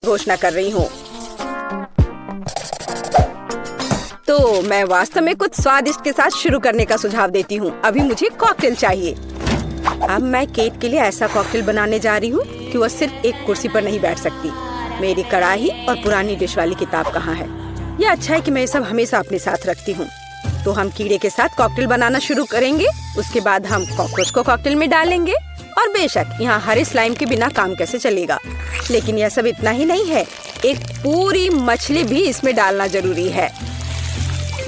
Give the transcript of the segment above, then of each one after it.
घोषणा कर रही हूँ। तो मैं वास्तव में कुछ स्वादिष्ट के साथ शुरू करने का सुझाव देती हूँ। अभी मुझे कॉकटेल चाहिए। अब मैं केट के लिए ऐसा कॉकटेल बनाने जा रही हूँ कि वह सिर्फ एक कुर्सी पर नहीं बैठ सकती। मेरी कढ़ाई और पुरानी डिश वाली किताब कहाँ है? यह अच्छा है कि मैं ये सब हमेशा अपने साथ रखती हूँ। तो हम कीड़े के साथ कॉकटेल बनाना शुरू करेंगे। उसके बाद हम कॉकरोच को कॉकटेल में डालेंगे। और बेशक यहाँ हरे स्लाइम के बिना काम कैसे चलेगा। लेकिन यह सब इतना ही नहीं है, एक पूरी मछली भी इसमें डालना जरूरी है।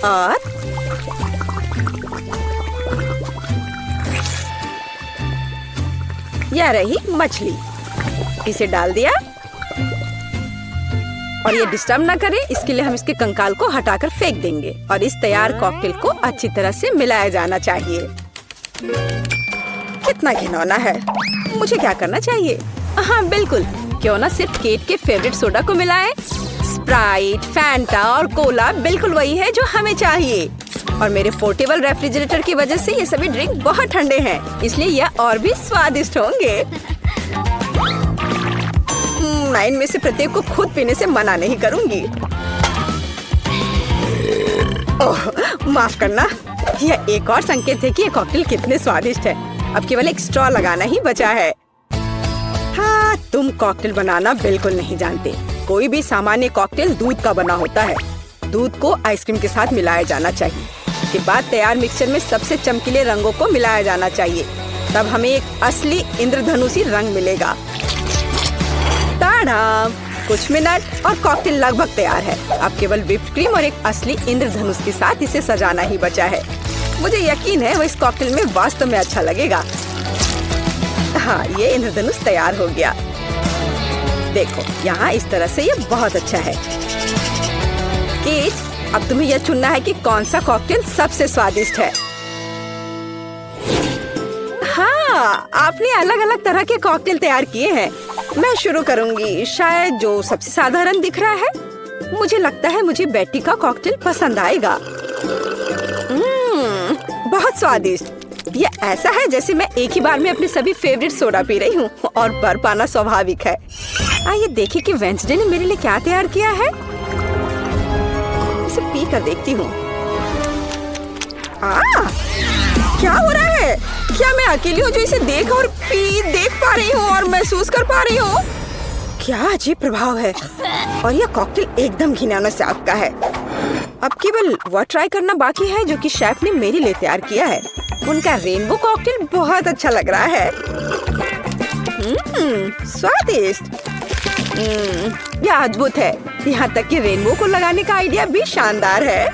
और यह रही मछली, इसे डाल दिया। और ये डिस्टर्ब ना करे, इसके लिए हम इसके कंकाल को हटाकर फेंक देंगे। और इस तैयार कॉकटेल को अच्छी तरह से मिलाया जाना चाहिए। कितना घिनौना है। मुझे क्या करना चाहिए? हाँ बिल्कुल, क्यों ना सिर्फ केट के फेवरेट सोडा को मिलाएं। स्प्राइट, फैंटा और कोला बिल्कुल वही है जो हमें चाहिए। और मेरे पोर्टेबल रेफ्रिजरेटर की वजह से ये सभी ड्रिंक बहुत ठंडे हैं, इसलिए यह और भी स्वादिष्ट होंगे। मैं इनमें से प्रत्येक को खुद पीने से मना नहीं करूंगी। ओह, माफ करना। यह एक और संकेत है कि ये कॉकटेल कितने स्वादिष्ट है। अब केवल एक स्ट्रॉ लगाना ही बचा है। हाँ, तुम कॉकटेल बनाना बिल्कुल नहीं जानते। कोई भी सामान्य कॉकटेल दूध का बना होता है। दूध को आइसक्रीम के साथ मिलाया जाना चाहिए। इसके बाद तैयार मिक्सचर में सबसे चमकीले रंगों को मिलाया जाना चाहिए। तब हमें एक असली इंद्रधनुषी रंग मिलेगा। ताड़ा! कुछ मिनट और कॉकटेल लगभग तैयार है। अब केवल व्हिप्ड क्रीम और एक असली इंद्रधनुष के साथ इसे सजाना ही बचा है। मुझे यकीन है वो इस कॉकटेल में वास्तव में अच्छा लगेगा। हाँ, ये इंद्रधनुष तैयार हो गया। देखो, यहाँ इस तरह से ये बहुत अच्छा है। केट, अब तुम्हें यह चुनना है कि कौन सा कॉकटेल सबसे स्वादिष्ट है। हाँ, आपने अलग अलग तरह के कॉकटेल तैयार किए हैं। मैं शुरू करूंगी शायद जो सबसे साधारण दिख रहा है। मुझे लगता है मुझे बेटी का कॉकटेल पसंद आएगा। बहुत स्वादिष्ट। यह ऐसा है जैसे मैं एक ही बार में अपने सभी फेवरेट सोडा पी रही हूँ। और बर्फ पाना स्वाभाविक है। आइए देखिए कि वेंसडे ने मेरे लिए क्या तैयार किया है। इसे पी कर देखती हूँ। क्या हो रहा है? क्या मैं अकेली हूँ जो इसे देख पा रही हूँ और महसूस कर पा रही हूँ? क्या अजीब प्रभाव है। और यह कॉकटेल एकदम घिनौना स्वाद का है। अब केवल वह ट्राई करना बाकी है जो कि शेफ ने मेरे लिए तैयार किया है। उनका रेनबो कॉकटेल बहुत अच्छा लग रहा है। स्वादिष्ट। यह अद्भुत है। यहाँ तक कि रेनबो को लगाने का आइडिया भी शानदार है।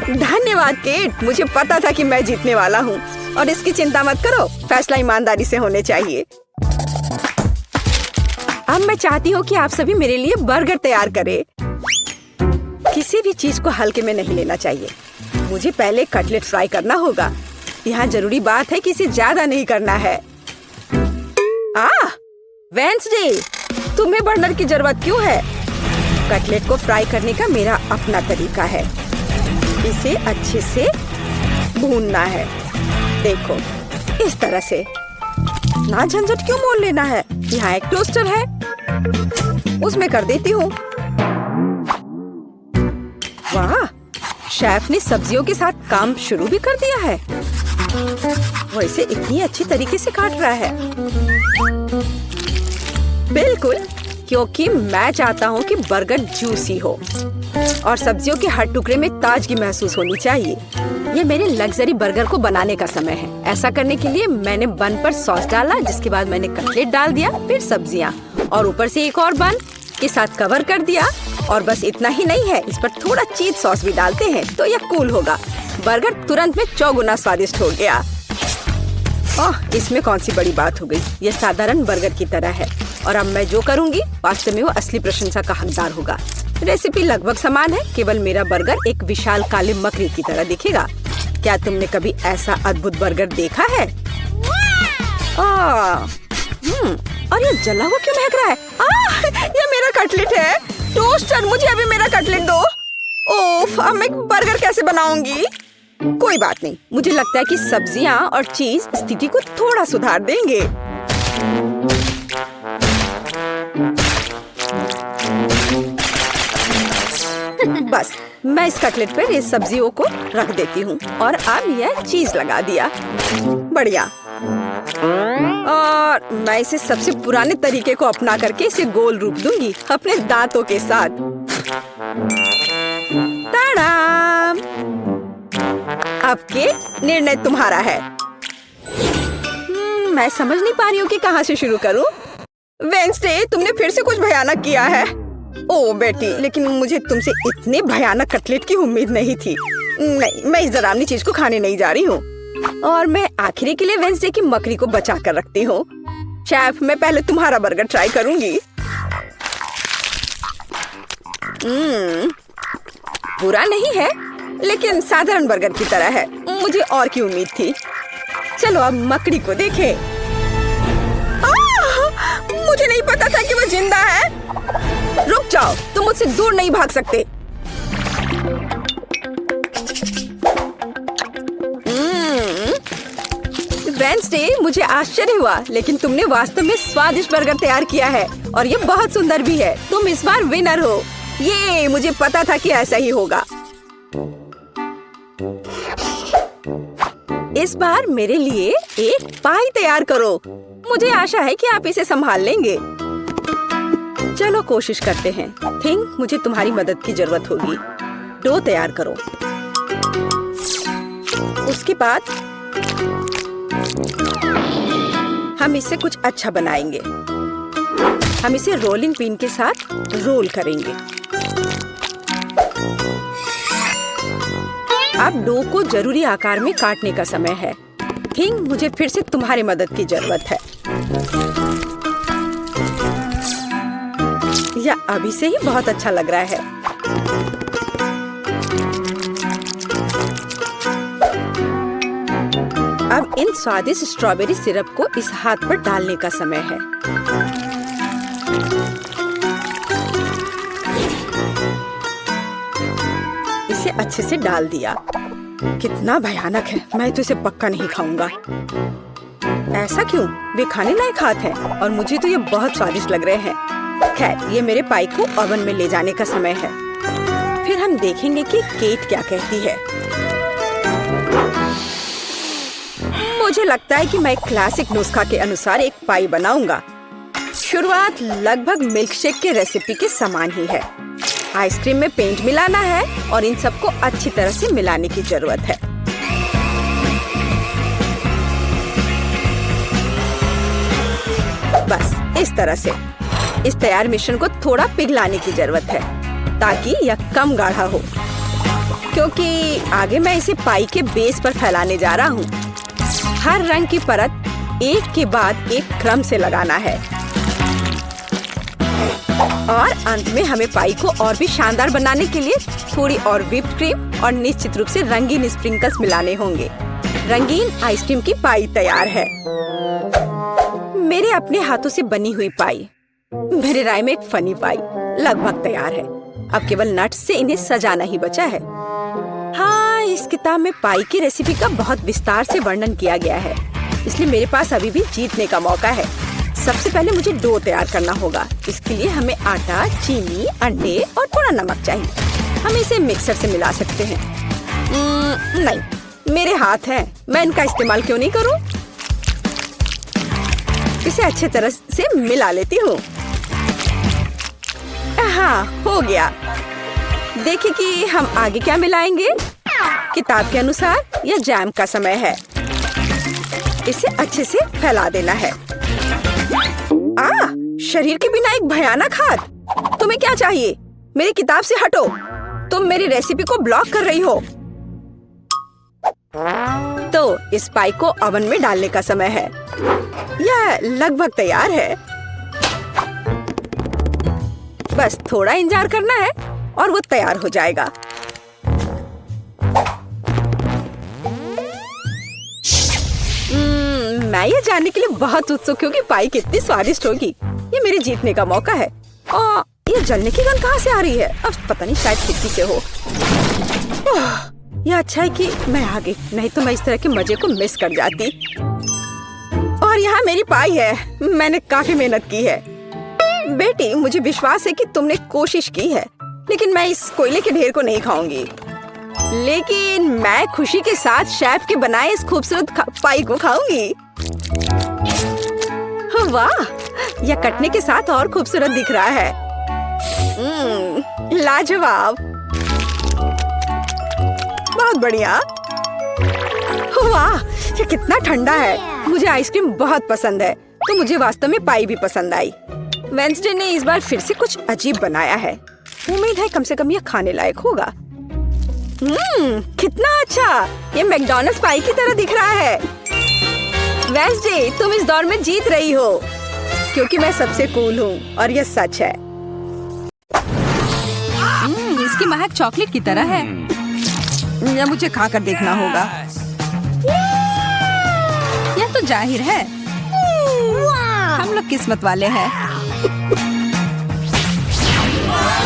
धन्यवाद केट, मुझे पता था कि मैं जीतने वाला हूँ। और इसकी चिंता मत करो, फैसला ईमानदारी से होने चाहिए। अब मैं चाहती हूँ कि आप सभी मेरे लिए बर्गर तैयार करें। किसी भी चीज को हल्के में नहीं लेना चाहिए। मुझे पहले कटलेट फ्राई करना होगा। यहाँ जरूरी बात है कि इसे ज्यादा नहीं करना है। वेंसडे, तुम्हें बर्नर की जरूरत क्यों है? कटलेट को फ्राई करने का मेरा अपना तरीका है। इसे अच्छे से भूनना है। देखो, इस तरह से। ना झंझट क्यों मोल लेना है। यहाँ एक टोस्टर है, उसमें कर देती हूँ। वाह, शेफ ने सब्जियों के साथ काम शुरू भी कर दिया है। वो इसे इतनी अच्छी तरीके से काट रहा है। बिल्कुल, क्योंकि मैं चाहता हूँ कि बर्गर जूसी हो और सब्जियों के हर टुकड़े में ताजगी महसूस होनी चाहिए। ये मेरे लग्जरी बर्गर को बनाने का समय है। ऐसा करने के लिए मैंने बन पर सॉस डाला, जिसके बाद मैंने कटलेट डाल दिया, फिर सब्जियाँ और ऊपर से एक और बन के साथ कवर कर दिया। और बस इतना ही नहीं है, इस पर थोड़ा चीज सॉस भी डालते हैं तो यह कूल होगा। बर्गर तुरंत में 4 गुना स्वादिष्ट हो गया। ओह, इसमें कौन सी बड़ी बात हो गई। यह साधारण बर्गर की तरह है और अब मैं जो करूँगी वास्तव में वो असली प्रशंसा का हकदार होगा। रेसिपी लगभग समान है, केवल मेरा बर्गर एक विशाल काले मकड़ी की तरह दिखेगा। क्या तुमने कभी ऐसा अद्भुत बर्गर देखा है? और ये जला हुआ क्यों महक रहा है? ये मेरा कटलेट है। टोस्टर, मुझे अभी मेरा कटलेट दो। ओफ, अब मैं बर्गर कैसे बनाऊंगी? कोई बात नहीं, मुझे लगता है कि सब्जियां और चीज स्थिति को थोड़ा सुधार देंगे। बस मैं इस कटलेट पर इस सब्जियों को रख देती हूँ और अब यह चीज लगा दिया। बढ़िया। और मैं इसे सबसे पुराने तरीके को अपना करके इसे गोल रूप दूंगी अपने दांतों के साथ। ताड़ाम! अब के निर्णय तुम्हारा है। मैं समझ नहीं पा रही हूँ कि कहाँ से शुरू करूँ। वेंसडे, तुमने फिर से कुछ भयानक किया है। ओ बेटी, लेकिन मुझे तुमसे इतने भयानक कटलेट की उम्मीद नहीं थी। नहीं, मैं इस डरावनी चीज को खाने नहीं जा रही हूँ और मैं आखिरी के लिए वेंसडे की मकड़ी को बचा कर रखती हूँ। शेफ, मैं पहले तुम्हारा बर्गर ट्राई करूंगी। बुरा नहीं है, लेकिन साधारण बर्गर की तरह है। मुझे और की उम्मीद थी। चलो अब मकड़ी को देखें। मुझे नहीं पता था कि वो जिंदा है। रुक जाओ, तुम मुझसे दूर नहीं भाग सकते। वेंसडे, मुझे आश्चर्य हुआ, लेकिन तुमने वास्तव में स्वादिष्ट बर्गर तैयार किया है और ये बहुत सुंदर भी है। तुम इस बार विनर हो। ये मुझे पता था कि ऐसा ही होगा। इस बार मेरे लिए एक पाई तैयार करो। मुझे आशा है कि आप इसे संभाल लेंगे। चलो कोशिश करते हैं। थिंक मुझे तुम्हारी मदद की जरूरत होगी। डो तैयार करो। उसके बाद हम इससे कुछ अच्छा बनाएंगे। हम इसे रोलिंग पिन के साथ रोल करेंगे। अब डो को जरूरी आकार में काटने का समय है। थिंक मुझे फिर से तुम्हारी मदद की जरूरत है। यह अभी से ही बहुत अच्छा लग रहा है। अब इन स्वादिष्ट स्ट्रॉबेरी सिरप को इस हाथ पर डालने का समय है। इसे अच्छे से डाल दिया। कितना भयानक है। मैं तो इसे पक्का नहीं खाऊंगा। ऐसा क्यों? वे खाने लायक हाथ हैं और मुझे तो ये बहुत स्वादिष्ट लग रहे हैं। खैर, ये मेरे पाई को ओवन में ले जाने का समय है। फिर हम देखेंगे कि केट क्या कहती है। मुझे लगता है कि मैं क्लासिक नुस्खा के अनुसार एक पाई बनाऊंगा। शुरुआत लगभग मिल्कशेक के रेसिपी के समान ही है। आइसक्रीम में पेंट मिलाना है और इन सबको अच्छी तरह से मिलाने की जरूरत है। बस इस तरह से। इस तैयार मिश्रण को थोड़ा पिघलाने की जरूरत है ताकि यह कम गाढ़ा हो, क्योंकि आगे मैं इसे पाई के बेस पर फैलाने जा रहा हूँ। हर रंग की परत एक के बाद एक क्रम से लगाना है और अंत में हमें पाई को और भी शानदार बनाने के लिए थोड़ी और व्हिप्ड क्रीम और निश्चित रूप से रंगीन स्प्रिंकल्स मिलाने होंगे। रंगीन आइसक्रीम की पाई तैयार है। मेरे अपने हाथों से बनी हुई पाई, मेरे राय में एक फनी पाई लगभग तैयार है। अब केवल नट्स से इन्हें सजाना ही बचा है। हाँ, इस किताब में पाई की रेसिपी का बहुत विस्तार से वर्णन किया गया है, इसलिए मेरे पास अभी भी जीतने का मौका है। सबसे पहले मुझे डो तैयार करना होगा। इसके लिए हमें आटा, चीनी, अंडे और थोड़ा नमक चाहिए। हम इसे मिक्सर से मिला सकते हैं। नहीं, मेरे हाथ हैं, मैं इनका इस्तेमाल क्यों नहीं करूं? इसे अच्छे तरह से मिला लेती हूँ। हाँ, हो गया। देखिए कि हम आगे क्या मिलाएंगे। किताब के अनुसार यह जैम का समय है। इसे अच्छे से फैला देना है। शरीर के बिना एक भयानक हाथ। तुम्हें क्या चाहिए? मेरी किताब से हटो। तुम मेरी रेसिपी को ब्लॉक कर रही हो। तो इस पाई को ओवन में डालने का समय है। यह लगभग तैयार है। बस थोड़ा इंतजार करना है और वो तैयार हो जाएगा। मैं ये जानने के लिए बहुत उत्सुक हूँ कि पाई कितनी स्वादिष्ट होगी। ये मेरे जीतने का मौका है। और ये जलने की गंध कहाँ से आ रही है? अब पता नहीं, शायद खिड़की से हो। यह अच्छा है कि मैं आ गई, नहीं तो मैं इस तरह के मजे को मिस कर जाती। और यहाँ मेरी पाई है। मैंने काफी मेहनत की है। बेटी, मुझे विश्वास है कि तुमने कोशिश की है, लेकिन मैं इस कोयले के ढेर को नहीं खाऊंगी। लेकिन मैं खुशी के साथ शेफ के बनाए इस खूबसूरत पाई को खाऊंगी। वाह, यह कटने के साथ और खूबसूरत दिख रहा है। लाजवाब, बहुत बढ़िया। वाह, ये कितना ठंडा है। मुझे आइसक्रीम बहुत पसंद है, तो मुझे वास्तव में पाई भी पसंद आई। वेंसडे ने इस बार फिर से कुछ अजीब बनाया है। उम्मीद है कम से कम यह खाने लायक होगा। कितना अच्छा, ये मैकडॉनल्ड्स पाई की तरह दिख रहा है। वेंसडे, तुम इस दौर में जीत रही हो, क्योंकि मैं सबसे कूल हूँ और यह सच है। इसकी महक चॉकलेट की तरह है। यह मुझे खाकर देखना होगा। यह तो जाहिर है, हम लोग किस्मत वाले हैं।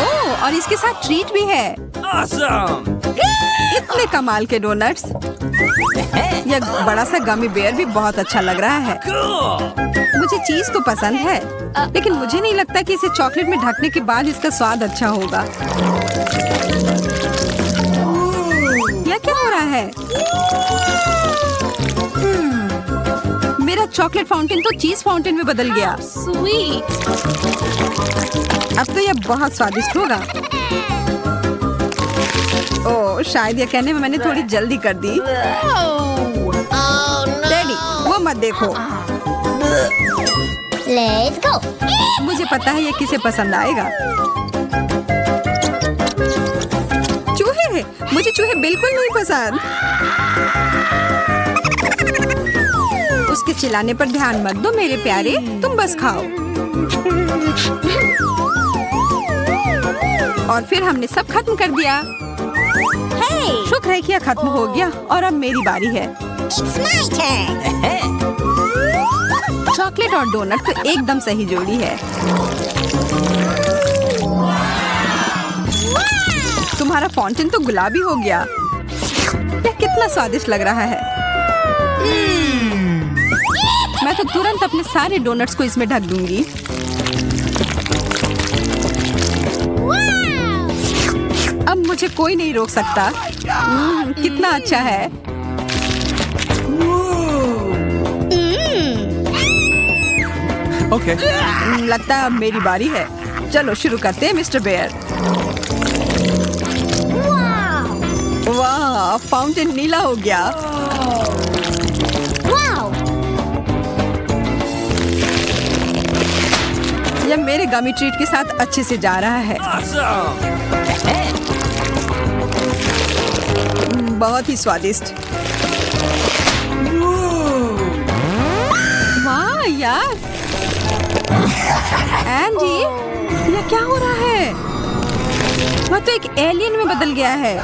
ओह, और इसके साथ ट्रीट भी है। इतने कमाल के डोनट्स। यह बड़ा सा गमी बेयर भी बहुत अच्छा लग रहा है। मुझे चीज तो पसंद है, लेकिन मुझे नहीं लगता कि इसे चॉकलेट में ढकने के बाद इसका स्वाद अच्छा होगा। यह क्या हो रहा है? मेरा चॉकलेट फाउंटेन तो चीज फाउंटेन में बदल गया। स्वीट। अब तो यह बहुत स्वादिष्ट होगा। ओह, शायद यह कहने में मैंने थोड़ी जल्दी कर दी। डैडी, वो मत देखो। Let's go. मुझे पता है ये किसे पसंद आएगा। चूहे, मुझे चूहे बिल्कुल नहीं पसंद। उसके चिल्लाने पर ध्यान मत दो मेरे प्यारे, तुम बस खाओ। और फिर हमने सब खत्म कर दिया। Hey, शुक्र है कि यह खत्म हो गया और अब मेरी बारी है। it's my turn. चॉकलेट और डोनट तो एकदम सही जोड़ी है। तुम्हारा फाउंटेन तो गुलाबी हो गया। यह कितना स्वादिष्ट लग रहा है। मैं तो तुरंत अपने सारे डोनट्स को इसमें ढक दूंगी। अब मुझे कोई नहीं रोक सकता। कितना अच्छा है। Okay. लगता है अब मेरी बारी है। चलो शुरू करते हैं मिस्टर बेयर। वाह, फाउंटेन नीला हो गया। Wow. यह मेरे गमी ट्रीट के साथ अच्छे से जा रहा है। बहुत ही स्वादिष्ट। वाह यार, एंडी, यह क्या हो रहा है? वह तो एक एलियन में बदल गया है।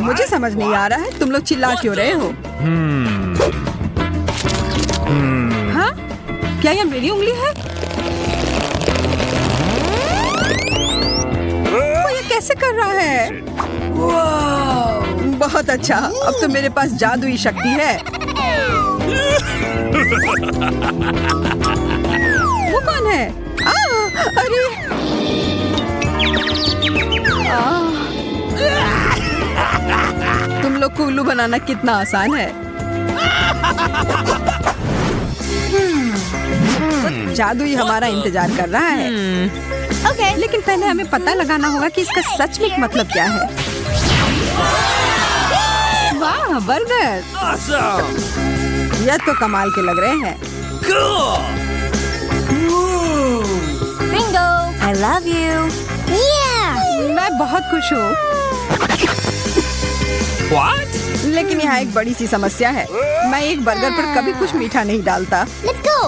मुझे समझ नहीं आ रहा है तुम लोग चिल्ला क्यों रहे हो? हाँ, क्या यह मेरी उंगली है? वो ये कैसे कर रहा है? बहुत अच्छा, अब तो मेरे पास जादुई शक्ति है। वो कौन है? अरे तुम लोग को उल्लू बनाना कितना आसान है। जादू ही हमारा इंतजार कर रहा है। Okay. लेकिन पहले हमें पता लगाना होगा कि इसका सच में मतलब क्या है। वाह, बर्गर! यह तो कमाल के लग रहे हैं। Bingo. I love you. Yeah. मैं बहुत खुश हूँ। What? लेकिन यहाँ एक बड़ी सी समस्या है। मैं एक बर्गर पर कभी कुछ मीठा नहीं डालता। Let's go.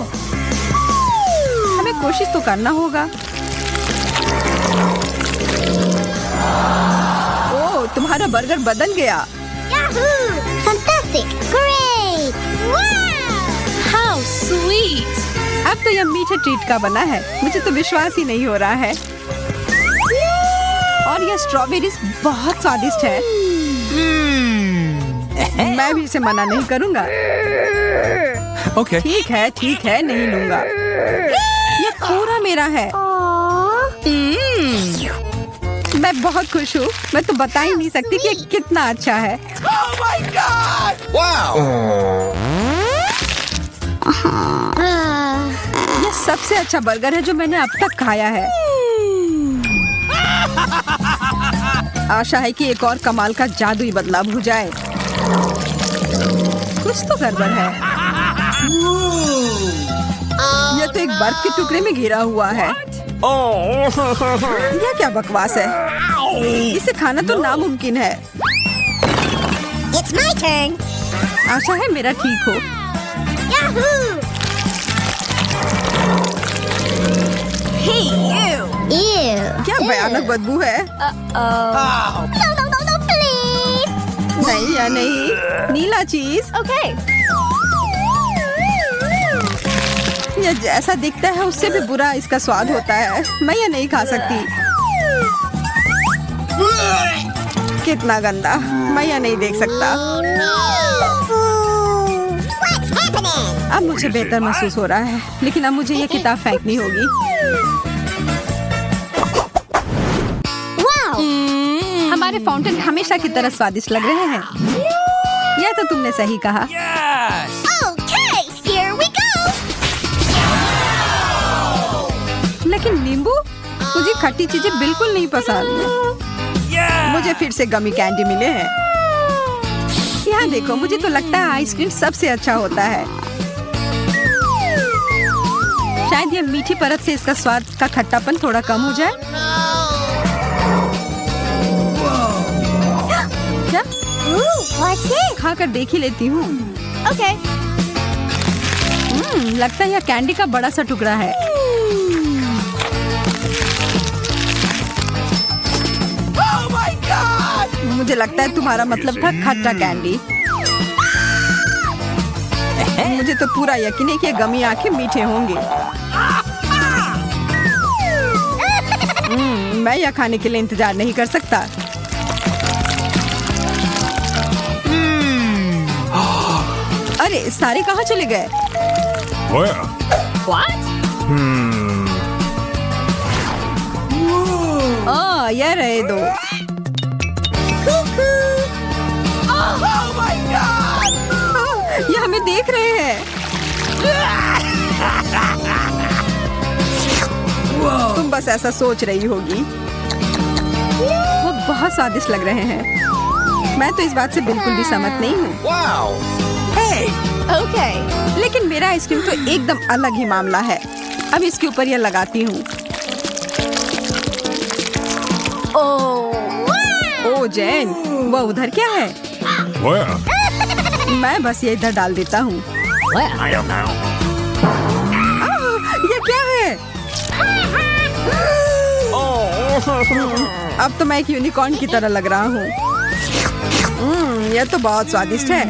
हमें कोशिश तो करना होगा। ओह, तुम्हारा बर्गर बदल गया। Yahoo! Fantastic. Great. Wow. How sweet. अब तो यह मीठे ट्रीट का बना है। मुझे तो विश्वास ही नहीं हो रहा है। और यह स्ट्रॉबेरीज बहुत स्वादिष्ट है। मैं भी इसे मना नहीं करूंगा। Okay. ठीक है, नहीं लूंगा। ये पूरा मेरा है। मैं बहुत खुश हूँ। मैं तो बता ही नहीं सकती कि ये कितना अच्छा है। ये सबसे अच्छा बर्गर है जो मैंने अब तक खाया है। आशा है कि एक और कमाल का जादुई बदलाव हो जाए। कुछ तो गड़बड़ है। यह तो एक बर्फ के टुकड़े में घिरा हुआ है। यह क्या बकवास है? इसे खाना तो नामुमकिन है। It's my turn. आशा है मेरा ठीक हो। Yahoo! Hey, you! Ew. क्या भयानक बदबू है। No, please! नहीं या नहीं, नीला चीज। Okay. यह जैसा दिखता है उससे भी बुरा इसका स्वाद होता है। मैं यह नहीं खा सकती। कितना गंदा। मैं यह नहीं देख सकता। What's happening? अब मुझे बेहतर महसूस हो रहा है, लेकिन अब मुझे यह किताब फेंकनी होगी। Wow! हमारे फाउंटेन हमेशा की तरह स्वादिष्ट लग रहे हैं। यह तो तुमने सही कहा। Okay, here we go! लेकिन नींबू, मुझे खट्टी चीजें बिल्कुल नहीं पसंद। मुझे फिर से गमी कैंडी मिले हैं। यहाँ देखो, मुझे तो लगता है आइसक्रीम सबसे अच्छा होता है। शायद ये मीठी परत से इसका स्वाद का खट्टापन थोड़ा कम हो जाए। क्या? Ooh, what's it? खाकर देख ही लेती हूँ। Okay. लगता है यह कैंडी का बड़ा सा टुकड़ा है। मुझे लगता है तुम्हारा मतलब था खट्टा कैंडी। मुझे तो पूरा यकीन है कि ये गमी आंखें मीठे होंगे। मैं यह खाने के लिए इंतजार नहीं कर सकता। अरे सारे कहाँ चले गए? Where? यह रहे दो। ये हमें देख रहे हैं। तुम बस ऐसा सोच रही होगी। वो बहुत स्वादिष्ट लग रहे हैं। मैं तो इस बात से बिल्कुल भी सहमत नहीं हूँ। Okay. लेकिन मेरा आइसक्रीम तो एकदम अलग ही मामला है। अब इसके ऊपर यह लगाती हूँ। ओ जैन, वो उधर क्या है? Where? मैं बस ये इधर डाल देता हूँ। I don't know. ये क्या है? अब तो मैं एक यूनिकॉर्न की तरह लग रहा हूँ। यह तो बहुत स्वादिष्ट है।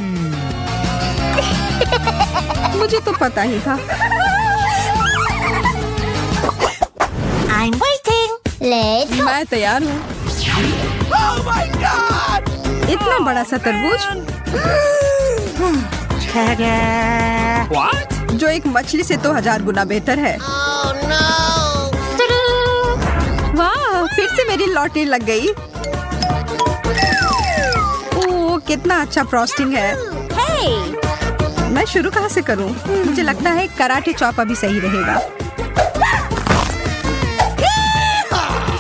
मुझे तो पता ही था। I'm waiting. Let's go. मैं तैयार हूँ। इतना बड़ा सा तरबूज What? जो एक मछली से तो 1000 गुना बेहतर है। Oh no! वाह, फिर से मेरी लॉटरी लग गई। ओह, कितना अच्छा फ्रॉस्टिंग है। Hey! मैं शुरू कहाँ से करूँ? मुझे लगता है कराटे चॉप अभी सही रहेगा।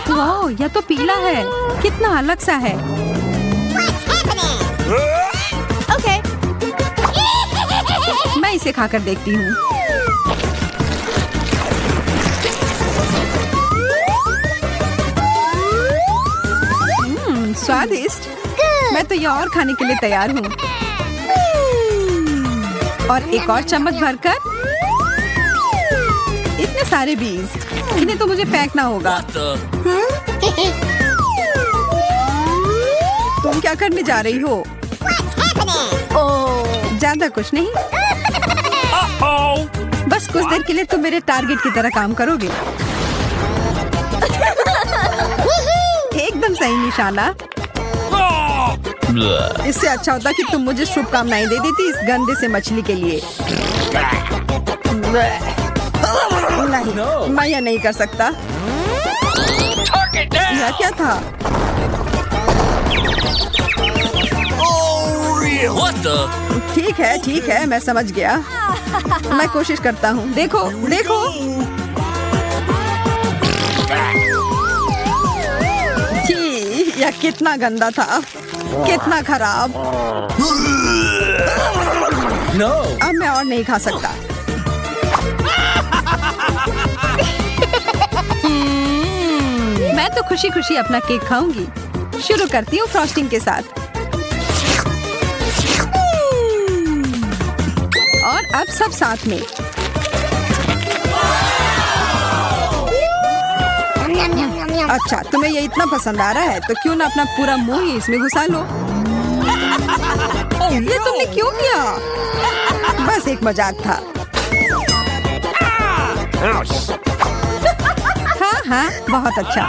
वाह, यह तो पीला है। कितना अलग सा है। What's happening? Okay. मैं इसे खाकर देखती हूँ। स्वादिष्ट। मैं तो ये और खाने के लिए तैयार हूँ। और एक और चम्मच भरकर। इतने सारे बीज, इन्हें तो मुझे फेंकना होगा। तुम क्या करने जा रही हो? What's happening? ओह, ज्यादा कुछ नहीं। बस कुछ देर के लिए तुम मेरे टारगेट की तरह काम करोगे। एकदम सही निशाना। इससे अच्छा होता कि तुम मुझे शुभकामनाएं दे देती इस गंदे से मछली के लिए। नहीं, मैं यह नहीं कर सकता। यह क्या था? ठीक है, मैं समझ गया। मैं कोशिश करता हूँ। देखो, देखो। छी, यह कितना गंदा था, कितना खराब। अब मैं और नहीं खा सकता। मैं तो खुशी खुशी अपना केक खाऊंगी। शुरू करती हूँ फ्रॉस्टिंग के साथ। और अब सब साथ में। अच्छा, तुम्हें ये इतना पसंद आ रहा है तो क्यों ना अपना पूरा मुंह ही इसमें घुसा लो। ये तुमने क्यों किया? बस एक मजाक था। हाँ, बहुत अच्छा।